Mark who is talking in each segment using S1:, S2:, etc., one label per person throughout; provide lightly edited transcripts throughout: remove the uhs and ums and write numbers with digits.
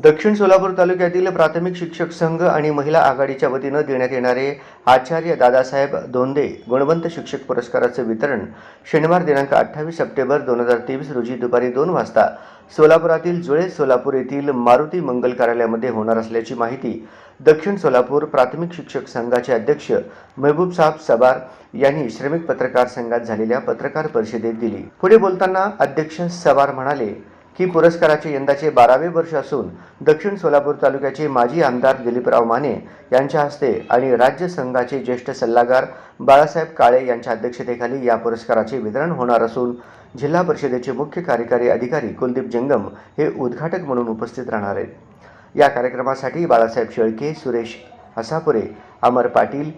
S1: दक्षिण सोलापूर तालुक्यातील प्राथमिक शिक्षक संघ आणि महिला आघाडीच्या वतीनं देण्यात येणारे आचार्य दादासाहेब दोंदे गुणवंत शिक्षक पुरस्काराचे वितरण शनिवार दिनांक 28 सप्टेंबर 2023 रोजी दुपारी 2 वाजता सोलापुरातील जुळे सोलापूर येथील मारुती मंगल कार्यालयामध्ये होणार असल्याची माहिती दक्षिण सोलापूर प्राथमिक शिक्षक संघाचे अध्यक्ष महबूब साहब सबार यांनी श्रमिक पत्रकार संघात झालेल्या पत्रकार परिषदेत दिली। पुढे बोलताना अध्यक्ष सबार म्हणाले की पुरस्काराचे यंदाचे 12वे वर्ष असून दक्षिण सोलापूर तालुक्याचे माजी आमदार दिलीपराव माने यांच्या हस्ते आणि राज्य संघाचे ज्येष्ठ सल्लागार बाळासाहेब काळे यांच्या अध्यक्षतेखाली या पुरस्काराचे वितरण होणार असून जिल्हा परिषदेचे मुख्य कार्यकारी अधिकारी कुलदीप जंगम हे उद्घाटक म्हणून उपस्थित राहणार आहेत। या कार्यक्रमासाठी बाळासाहेब शेळके, सुरेश हसापुरे, अमर पाटील,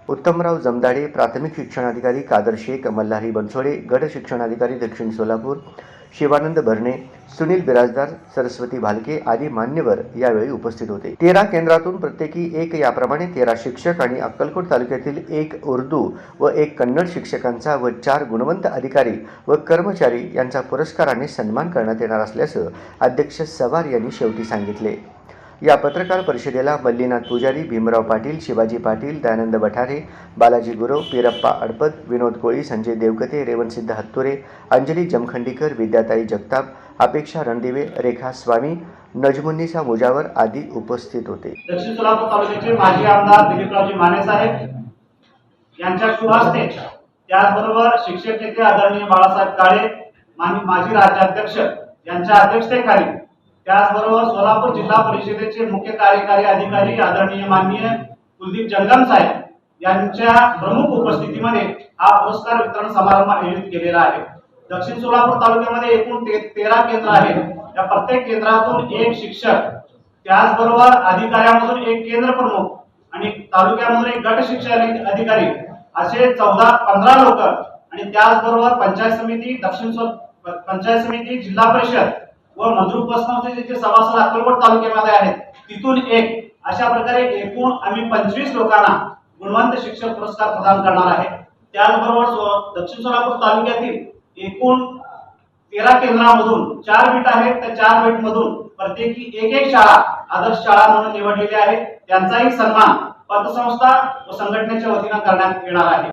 S1: उत्तमराव जमदाडे, प्राथमिक शिक्षणाधिकारी कादर शेख, मल्हारी बनसोडे, गट शिक्षणाधिकारी दक्षिण सोलापूर, शिवानंद भरणे, सुनील बिराजदार, सरस्वती भालके आदी मान्यवर यावेळी उपस्थित होते। 13 केंद्रातून प्रत्येकी एक याप्रमाणे 13 शिक्षक आणि अक्कलकोट तालुक्यातील 1 उर्दू व 1 कन्नड शिक्षकांचा व 4 गुणवंत अधिकारी व कर्मचारी यांचा पुरस्काराने सन्मान करण्यात येणार असल्याचं अध्यक्ष सवार यांनी शेवटी सांगितले। या पत्रकार परिषदेला मल्लीनाथ पुजारी, भीमराव पाटील, शिवाजी पाटील, दयानंद बठारे, बालाजी गुरव, पीरप्पा अडपद, विनोद कोळी, संजय देवकते, रेवणसिद्ध हत्तुरे, अंजली जमखंडीकर, विद्याताई जगताप, अपेक्षा रणदिवे, रेखा स्वामी, नजमुन्निसा मुजावर आदी उपस्थित होते।
S2: दक्षिण सोलापूर तालुक्याचे माजी आमदार दिलीपरावजी माने साहेब यांच्या शुभ हस्ते, त्याचबरोबर शिक्षक नेते आदरणीय बाळासाहेब काळे माजी राज्याध्यक्ष यांच्या अध्यक्षतेखाली, त्याचबरोबर सोलापूर जिल्हा परिषदेचे मुख्य कार्यकारी अधिकारी आदरणीय माननीय कुलदीप जंगम साहेब यांच्या प्रमुख उपस्थितीमध्ये हा पुरस्कार वितरण समारंभ आयोजित केलेला आहे। दक्षिण सोलापूर तालुक्यामध्ये एकूण 13 केंद्र आहेत। या प्रत्येक केंद्रातून 1 शिक्षक, त्याचबरोबर अधिकाऱ्यांमधून 1 केंद्र प्रमुख आणि तालुक्यामधून 1 गट शिक्षण अधिकारी असे 14-15 लोक आणि त्याचबरोबर पंचायत समिती, पंचायत समिती, जिल्हा परिषद व मजूर उपसमितीचे जे सभासद अक्कलकोट तालुक्यामध्ये आहेत तिथून 1 अशा प्रकारे एकूण आम्ही 25 लोकांना गुणवंत शिक्षक पुरस्कार प्रदान करणार आहे। त्याचबरोबर दक्षिण सोलापूर तालुक्यातील एकूण 13 केंद्रामधून 4 बीट आहेत। त्या 4 बीट मधून प्रत्येकी एक शाळा आदर्श शाळा म्हणून निवडलेली आहे। त्यांचाही सन्मान पतसंस्था व संघटनेच्या वतीने करण्यात येणार आहे।